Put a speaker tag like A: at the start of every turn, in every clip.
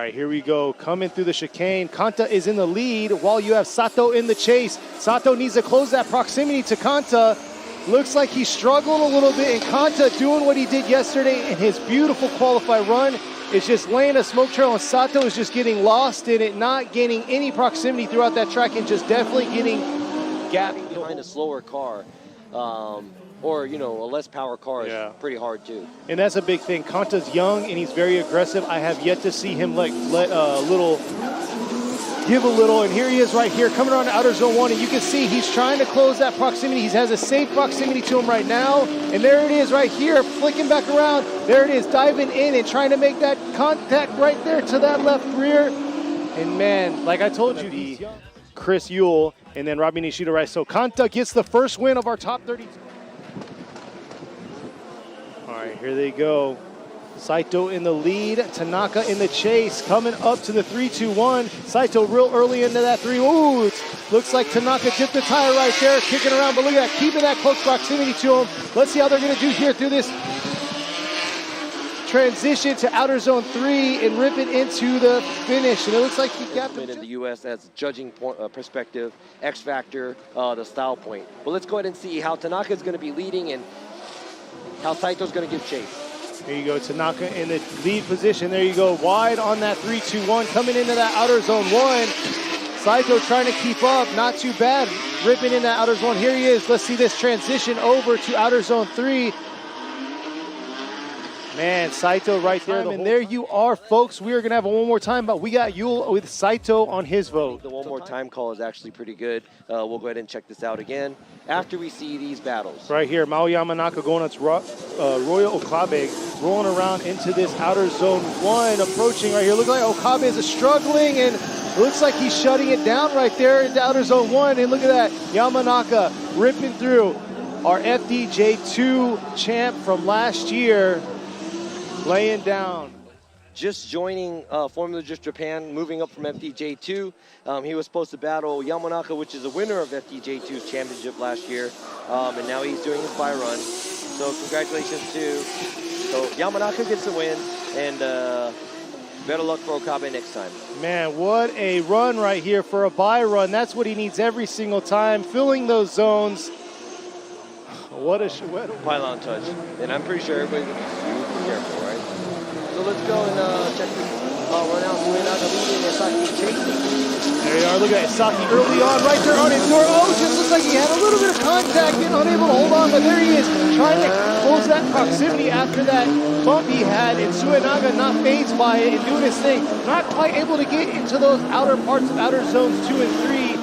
A: right, here we go. Coming through the chicane. Kanta is in the lead while you have Sato in the chase. Sato needs to close that proximity to Kanta. Looks like he's struggling a little bit, and Kanta doing what he did yesterday in his beautiful qualified run is just laying a smoke trail, and Sato is just getting lost in it, not gaining any proximity throughout that track, and just definitely getting gapped
B: behind a slower car. Or, you know, a less power car is pretty hard too.
A: And that's a big thing. Kanta's young and he's very aggressive. I have yet to see him give a little. And here he is right here coming around to outer zone 1. And you can see he's trying to close that proximity. He has a safe proximity to him right now. And there it is right here, flicking back around. There it is, diving in and trying to make that contact right there to that left rear. And man, like I told you, he's young. Chris Yule and then Robbie Nishida right. So Kanta gets the first win of our top 32. All right, here they go. Saito in the lead, Tanaka in the chase, coming up to the 3-2-1. Saito real early into that 3. Ooh, looks like Tanaka dipped the tire right there, kicking around, but look at that, keeping that close proximity to him. Let's see how they're gonna do here through this transition to outer zone 3 and rip it into the finish. And it looks like he got
B: it in the U.S. as judging perspective, X factor, the style point. But let's go ahead and see how Tanaka is gonna be leading and how Saito's gonna give chase.
A: There you go, Tanaka in the lead position. There you go, wide on that 3-2-1, coming into that outer zone 1. Saito trying to keep up, not too bad, ripping in that outer zone. Here he is, let's see this transition over to outer zone 3. Man, Saito right there. And there you are, folks. We are going to have a one more time, but we got Yule with Saito on his vote.
B: The one more time call is actually pretty good. We'll go ahead and check this out again after we see these battles.
A: Right here, Mao Yamanaka going to Royal Okabe, rolling around into this outer zone 1, approaching right here. Look like Okabe is struggling, and it looks like he's shutting it down right there into outer zone 1. And look at that, Yamanaka ripping through our FDJ2 champ from last year. Laying down.
B: Just joining Formula Drift Japan, moving up from FDJ2. He was supposed to battle Yamanaka, which is a winner of FDJ2's championship last year. And now he's doing his bye run. So congratulations to Yamanaka gets the win. And better luck for Okabe next time.
A: Man, what a run right here for a bye run. That's what he needs every single time, filling those zones. What a
B: pylon touch. And I'm pretty sure everybody will be super careful, right? So let's go and check the run out. Suenaga leading and Saki chasing.
A: There you are. Look at that. Saki early on, right there on his door. Oh, just looks like he had a little bit of contact, and unable to hold on, but there he is, trying to close that proximity after that bump he had, and Suenaga not fazed by it and doing his thing. Not quite able to get into those outer parts of outer zones 2 and 3.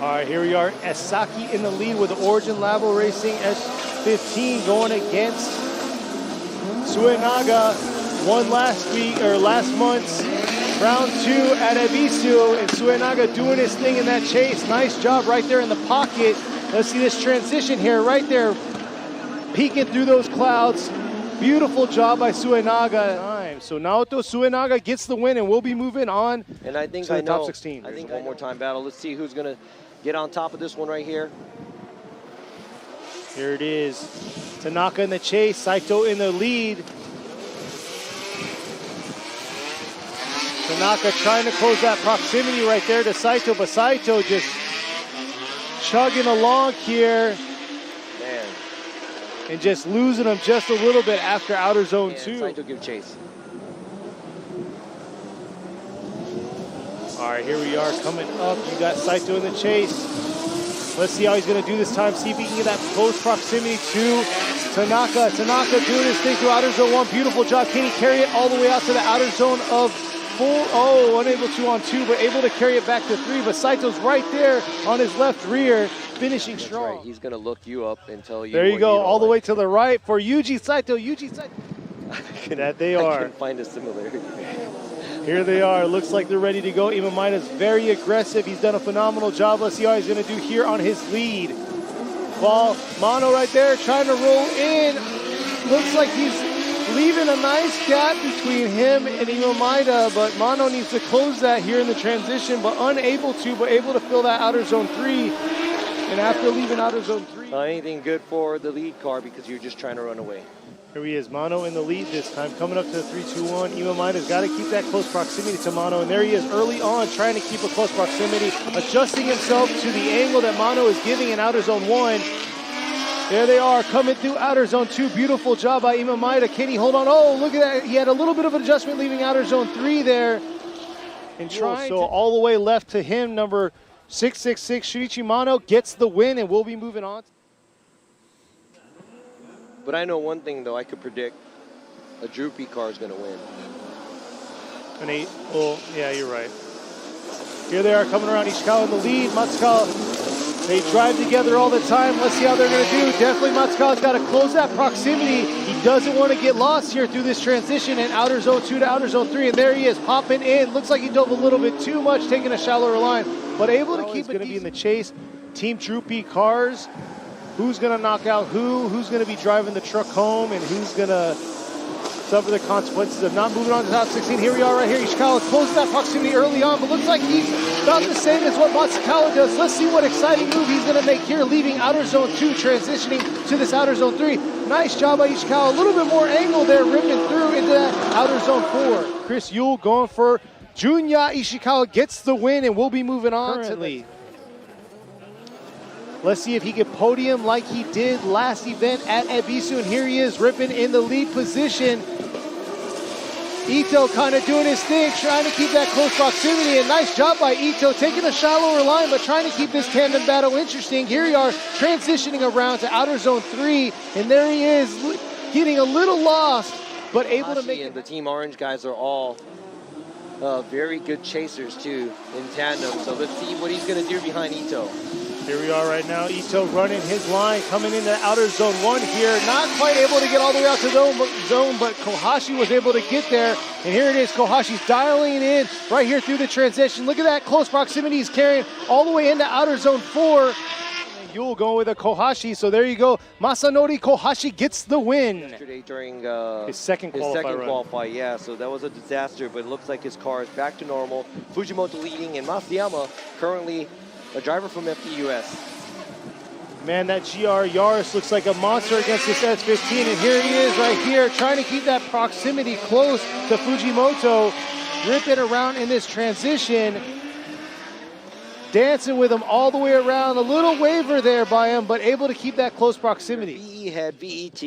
A: All right, here we are. Saki in the lead with the Origin Labo Racing S15 going against Suenaga. Won last month's round 2 at Ebisu, and Suenaga doing his thing in that chase. Nice job right there in the pocket. Let's see this transition here, right there, peeking through those clouds. Beautiful job by Suenaga. So Naoto Suenaga gets the win, and we'll be moving on
B: and I think
A: to the top 16.
B: I think one more time battle. Let's see who's going to get on top of this one right here.
A: Here it is. Tanaka in the chase, Saito in the lead. Tanaka trying to close that proximity right there to Saito, but Saito just chugging along here.
B: Man.
A: And just losing him just a little bit after outer zone 2.
B: Saito give chase.
A: All right, here we are coming up. You got Saito in the chase. Let's see how he's going to do this time. See if he can get that close proximity to Tanaka. Tanaka doing his thing through outer zone 1. Beautiful job. Can he carry it all the way out to the outer zone of 4? Oh, unable to on 2, but able to carry it back to 3. But Saito's right there on his left rear, finishing strong.
B: Right. He's going to look you up and tell you.
A: There you go, all the way to the right for Yuji Saito. Yuji Saito. That they are.
B: I can find a similarity.
A: Here they are. Looks like they're ready to go. Imamaida's very aggressive. He's done a phenomenal job. Let's see how he's going to do here on his lead. Ball, Mano right there trying to roll in. Looks like he's leaving a nice gap between him and Imamaida, but Mano needs to close that here in the transition, but unable to, but able to fill that outer zone 3. And after leaving outer zone 3.
B: Anything good for the lead car because you're just trying to run away.
A: Here he is, Mano in the lead this time, coming up to the 3-2-1. Imamaida's got to keep that close proximity to Mano, and there he is early on, trying to keep a close proximity, adjusting himself to the angle that Mano is giving in outer zone 1. There they are, coming through outer zone 2. Beautiful job by Imamaida. Can he hold on? Oh, look at that. He had a little bit of an adjustment leaving outer zone 3 there. And trying so all the way left to him, number 666, Shinichi Mano gets the win, and we'll be moving on.
B: But I know one thing, though, I could predict a droopy car is going to win.
A: An 8. Well, yeah, you're right. Here they are coming around Ishikawa in the lead. Matsukawa, they drive together all the time. Let's see how they're going to do. Definitely Matsukawa's got to close that proximity. He doesn't want to get lost here through this transition in outer zone 2 to outer zone 3. And there he is, popping in. Looks like he dove a little bit too much, taking a shallower line, but able to keep it. Going to be in the chase. Team Droopy cars. Who's going to knock out who? Who's going to be driving the truck home? And who's going to suffer the consequences of not moving on to top 16? Here we are right here. Ishikawa closes that proximity early on, but looks like he's about the same as what Matsukawa does. Let's see what exciting move he's going to make here, leaving outer zone 2, transitioning to this outer zone 3. Nice job by Ishikawa. A little bit more angle there, ripping through into that outer zone 4. Chris Yule going for Junya. Ishikawa gets the win, and we'll be moving on currently. Let's see if he can podium like he did last event at Ebisu. And here he is, ripping in the lead position. Ito kind of doing his thing, trying to keep that close proximity. And nice job by Ito, taking a shallower line, but trying to keep this tandem battle interesting. Here we are, transitioning around to outer zone 3. And there he is, getting a little lost, but able to make it.
B: And the Team Orange guys are all very good chasers, too, in tandem. So let's see what he's going to do behind Ito.
A: Here we are right now, Ito running his line, coming into outer zone 1 here. Not quite able to get all the way out to the zone, but Kohashi was able to get there. And here it is, Kohashi's dialing it in right here through the transition. Look at that close proximity he's carrying all the way into outer zone 4. And Yule going with a Kohashi, so there you go. Masanori Kohashi gets the win.
B: Yesterday during
A: his second qualify,
B: yeah, so that was a disaster, but it looks like his car is back to normal. Fujimoto leading, and Masayama currently a driver from FTUS.
A: Man, that GR Yaris looks like a monster against this S15, and here he is right here, trying to keep that proximity close to Fujimoto, ripping around in this transition, dancing with him all the way around. A little waver there by him, but able to keep that close proximity.
B: VE had VET.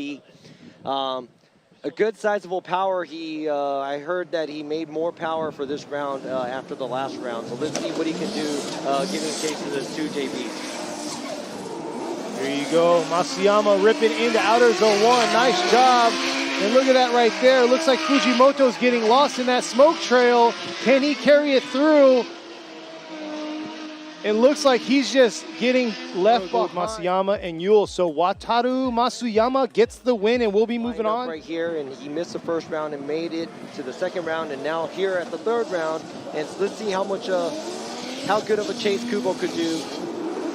B: A good sizable power. I heard that he made more power for this round after the last round. So let's see what he can do giving chase to those 2 JBs.
A: Here you go, Masayama ripping into outer zone 1. Nice job. And look at that right there. Looks like Fujimoto's getting lost in that smoke trail. Can he carry it through? It looks like he's just getting left by Masayama and Yule. So Wataru Masuyama gets the win, and we'll be moving on.
B: Right here, and he missed the first round and made it to the second round, and now here at the third round. And so let's see how good of a chase Kubo could do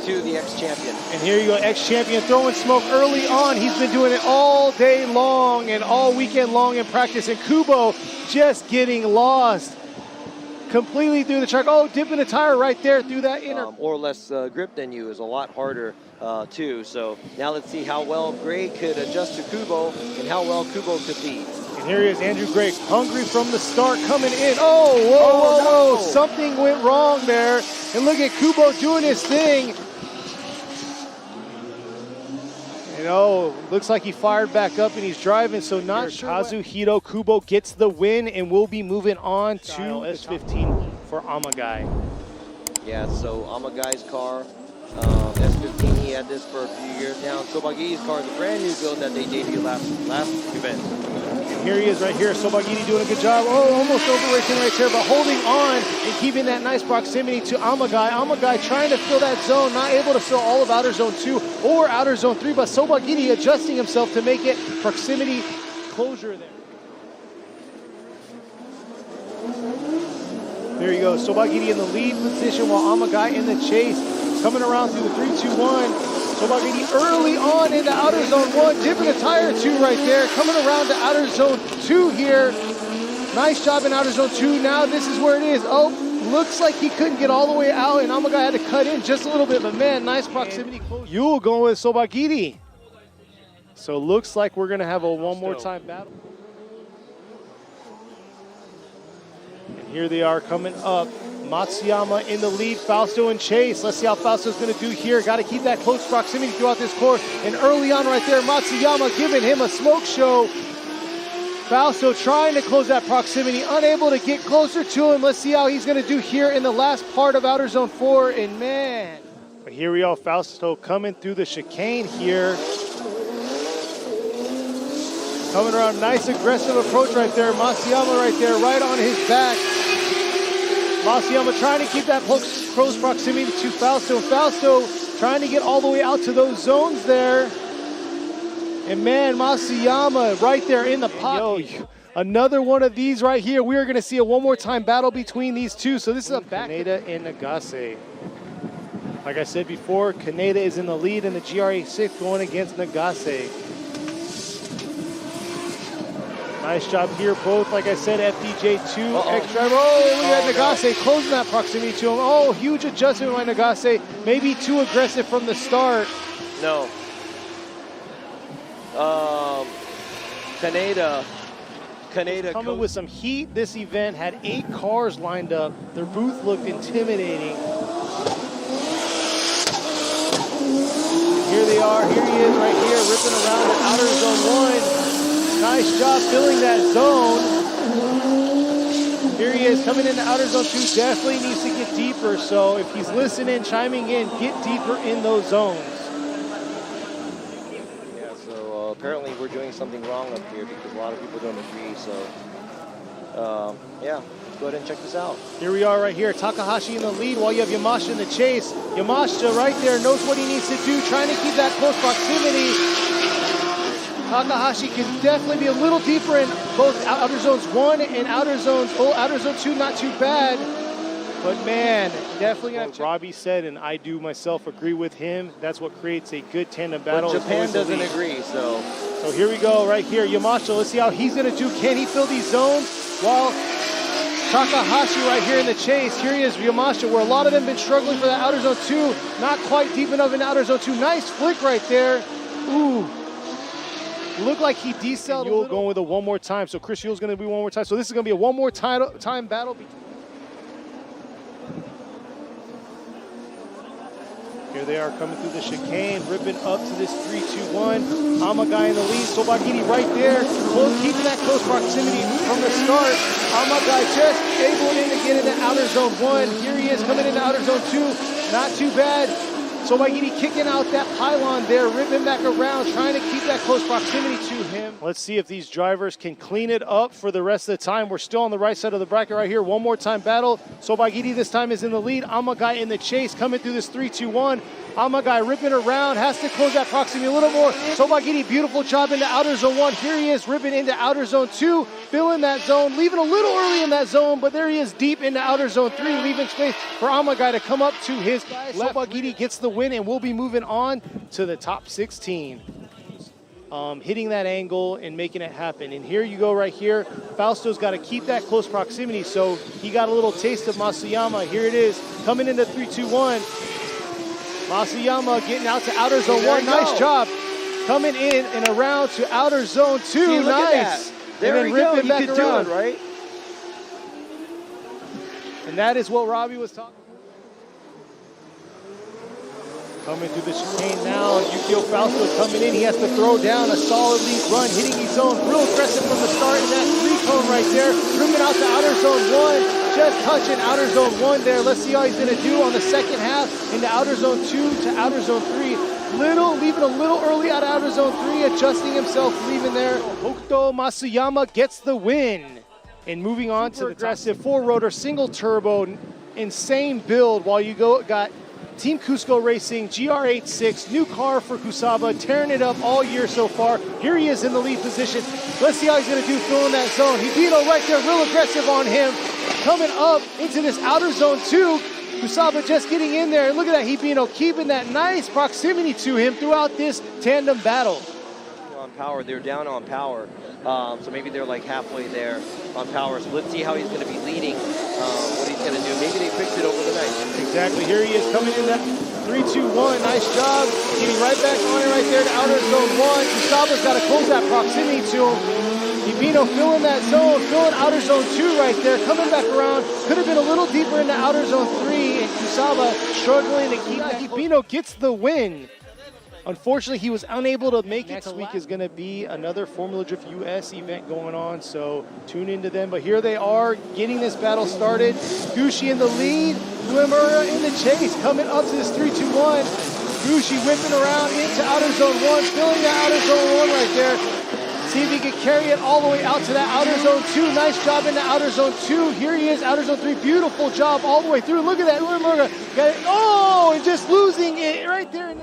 B: to the ex-champion.
A: And here you go, ex-champion throwing smoke early on. He's been doing it all day long and all weekend long in practice, and Kubo just getting lost completely through the track. Oh, dipping a tire right there through that inner.
B: Or less grip than you is a lot harder too. So now let's see how well Gray could adjust to Kubo and how well Kubo could beat.
A: And here he is, Andrew Gray, hungry from the start, coming in. Oh, whoa, whoa. Something went wrong there. And look at Kubo doing his thing. Looks like he fired back up and he's driving, so not sure. Kazuhiro Kubo gets the win, and we'll be moving on to S15 for Amagai.
B: Yeah, so Amagai's car, S15, he had this for a few years now. Sobagi's car is a brand new build that they debuted last event.
A: And here he is right here, Sobagiri doing a good job. Oh, almost over racing right there, but holding on and keeping that nice proximity to Amagai. Amagai trying to fill that zone, not able to fill all of outer zone 2 or outer zone 3, but Sobagiri adjusting himself to make it proximity closure there. There you go, Sobagiri in the lead position while Amagai in the chase. Coming around through the 3-2-1. Sobagiri early on into outer zone 1, dipping a tire or 2 right there. Coming around to outer zone 2 here. Nice job in outer zone 2. Now this is where it is. Oh, looks like he couldn't get all the way out, and Amagai had to cut in just a little bit, but man, nice proximity close. Yule going with Sobagiri. So looks like we're gonna have a one more time battle. And here they are coming up. Matsuyama in the lead, Fausto in chase. Let's see how Fausto's gonna do here. Gotta keep that close proximity throughout this course. And early on right there, Matsuyama giving him a smoke show. Fausto trying to close that proximity, unable to get closer to him. Let's see how he's gonna do here in the last part of Outer Zone 4, and man. But here we are, Fausto coming through the chicane here. Coming around, nice aggressive approach right there. Matsuyama right there, right on his back. Matsuyama trying to keep that close proximity to Fausto. Fausto trying to get all the way out to those zones there. And man, Matsuyama right there in the pocket. Yo, another one of these right here. We are going to see a one more time battle between these two. So this is a back. Kaneda and Nagase. Like I said before, Kaneda is in the lead in the GRA6 going against Nagase. Nice job here, both, like I said, FDJ2, X-Driver. Oh, look at Nagase closing that proximity to him. Oh, huge adjustment by Nagase. Maybe too aggressive from the start.
B: No. Kaneda
A: coming with some heat. This event had 8 cars lined up. Their booth looked intimidating. Here they are. Here he is right here, ripping around the outer zone 1. Nice job filling that zone. Here he is coming into outer zone 2. Definitely needs to get deeper. So if he's listening, chiming in, get deeper in those zones.
B: Yeah, so apparently we're doing something wrong up here because a lot of people don't agree. So yeah, let's go ahead and check this out.
A: Here we are right here. Takahashi in the lead while you have Yamashita in the chase. Yamashita right there knows what he needs to do, trying to keep that close proximity. Takahashi can definitely be a little deeper in both outer zones 1 and outer zone 2, not too bad. But man, definitely gonna have Robbie said, and I do myself agree with him, that's what creates a good tandem battle.
B: But Japan doesn't agree, so.
A: So here we go, right here, Yamashita, let's see how he's gonna do. Can he fill these zones? While Takahashi right here in the chase. Here he is, Yamashita, where a lot of them been struggling for that outer zone 2. Not quite deep enough in outer zone 2. Nice flick right there. Ooh. Looked like he decelled a little. Going with a one more time. So Chris Yule's going to be one more time. So this is going to be a one more time battle. Here they are coming through the chicane, ripping up to this 3-2-1. Amagai in the lead. Sobagiri right there, keeping that close proximity from the start. Amagai just able to get into outer zone 1. Here he is coming into outer zone 2. Not too bad. Sobagiri kicking out that pylon there, ripping back around, trying to keep that close proximity to him. Let's see if these drivers can clean it up for the rest of the time. We're still on the right side of the bracket right here. One more time battle. Sobagiri this time is in the lead. Amagai in the chase, coming through this 3-2-1. Amagai ripping around, has to close that proximity a little more. Sobagiri, beautiful job into outer zone 1. Here he is, ripping into outer zone 2, filling that zone, leaving a little early in that zone, but there he is deep into outer zone 3, leaving space for Amagai to come up to his left. Sobagiri gets the win, and we'll be moving on to the top 16. Hitting that angle and making it happen. And here you go right here. Fausto's got to keep that close proximity, so he got a little taste of Matsuyama. Here it is, coming into 3-2-1. Matsuyama getting out to outer zone 1. Nice job. Coming in and around to outer zone 2.
B: See,
A: nice.
B: There
A: and then
B: we go.
A: ripping back
B: You could
A: around.
B: do it, right?
A: And that is what Robbie was talking about. Coming through the chicane now, Yukio Fausto coming in. He has to throw down a solid lead run, hitting his zone. Real aggressive from the start in that 3-cone right there. Ripping out to outer zone 1. Just touching outer zone 1 there. Let's see how he's going to do on the second half into outer zone 2 to outer zone 3. Leaving a little early out of outer zone 3, adjusting himself, leaving there. Hokuto Matsuyama gets the win. And moving on to the aggressive 4-rotor single turbo, insane build. While you got Team Cusco Racing, GR86, new car for Kusaba, tearing it up all year so far. Here he is in the lead position. Let's see how he's going to do filling that zone. Hibino right there, real aggressive on him. Coming up into this outer zone 2. Kusaba just getting in there. Look at that, Hibino keeping that nice proximity to him throughout this tandem battle.
B: On power, they're down on power. So maybe they're like halfway there on power. So let's see how he's going to be leading, what he's going to do. Maybe they fixed it over the night.
A: Exactly. Here he is coming in that 3-2-1, nice job. Getting right back on it right there to outer zone 1. Gustabo's got to close that proximity to him. Ibino filling that zone, filling outer zone 2 right there, coming back around. Could have been a little deeper into outer zone 3, and Kusaba struggling to keep that. Ibino gets the win. Unfortunately, he was unable to make it. Next week is going to be another Formula Drift US event going on, so tune into them. But here they are, getting this battle started. Gushi in the lead, Uemura in the chase, coming up to this 3-2-1. Gushi whipping around into outer zone 1, filling the outer zone 1 right there. See if he can carry it all the way out to that outer zone 2. Nice job in the outer zone 2. Here he is, outer zone 3. Beautiful job all the way through. Look at that, Uemura got it. Oh, and just losing it right there.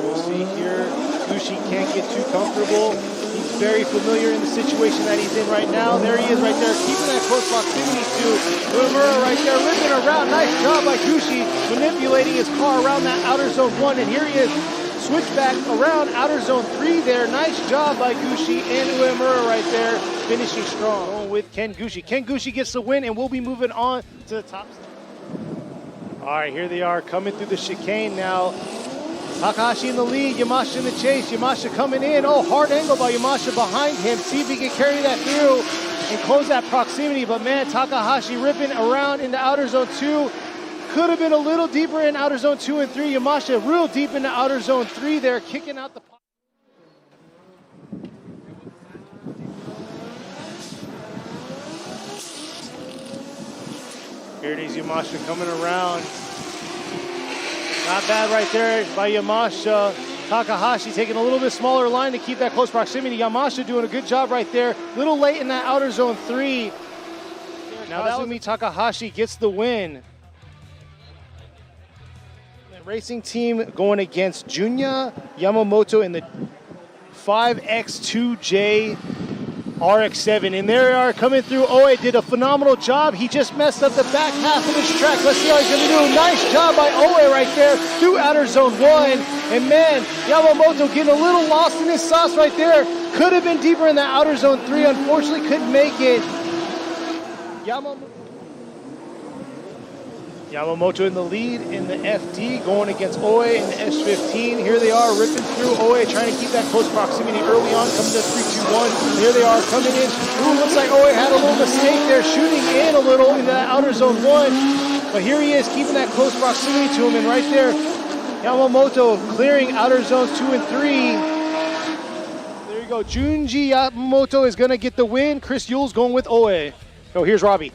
A: We'll see here. Gushi can't get too comfortable. He's very familiar in the situation that he's in right now. There he is right there, keeping that close proximity to Uemura right there, ripping around. Nice job by Gushi, manipulating his car around that outer zone 1. And here he is, switch back around outer zone 3 there. Nice job by Gushi and Uemura right there, finishing strong. Going with Ken Gushi. Ken Gushi gets the win, and we'll be moving on to the top. All right, here they are coming through the chicane now. Takahashi in the lead, Yamashita in the chase. Yamashita coming in. Oh, hard angle by Yamashita behind him. See if he can carry that through and close that proximity. But man, Takahashi ripping around into outer zone 2. Could have been a little deeper in outer zone 2 and 3. Yamashita real deep into outer zone 3 there, kicking out the... Here it is, Yamashita coming around. Not bad right there by Yamashita. Takahashi taking a little bit smaller line to keep that close proximity. Yamashita doing a good job right there. Little late in that outer zone 3. Now Kazumi Takahashi gets the win. The racing team going against Junya Yamamoto in the 5X2J RX-7, and there they are coming through. Oe did a phenomenal job. He just messed up the back half of this track. Let's see how he's gonna do. Nice job by Oe right there through outer zone 1. And man, Yamamoto getting a little lost in his sauce right there. Could have been deeper in that outer zone 3. Unfortunately, couldn't make it. Yamamoto in the lead in the FD, going against Oe in the S15. Here they are ripping through Oe, trying to keep that close proximity early on, coming to 3-2-1. Here they are coming in. Ooh, looks like Oe had a little mistake there, shooting in a little into that outer zone 1. But here he is, keeping that close proximity to him. And right there, Yamamoto clearing outer zones 2 and 3. There you go. Junji Yamamoto is going to get the win. Chris Yule's going with Oe. Oh, here's Robbie.